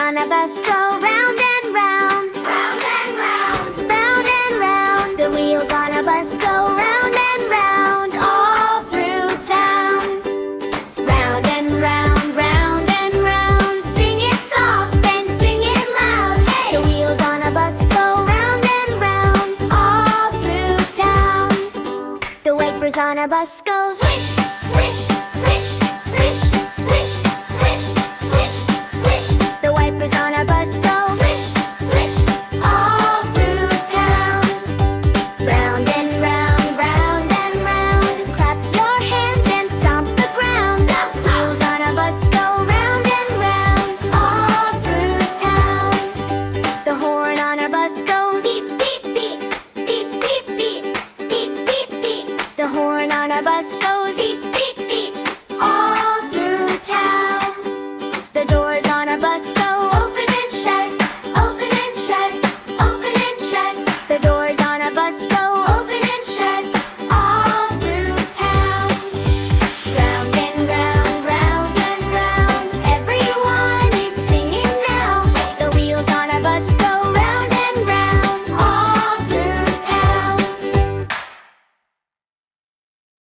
on a bus go round and round, round and round, round and round. The wheels on a bus go round and round, all through town. Round and round, round and round. Sing it soft and sing it loud. Hey! The wheels on a bus go round and round, all through town. The wipers on a bus go swish, swish,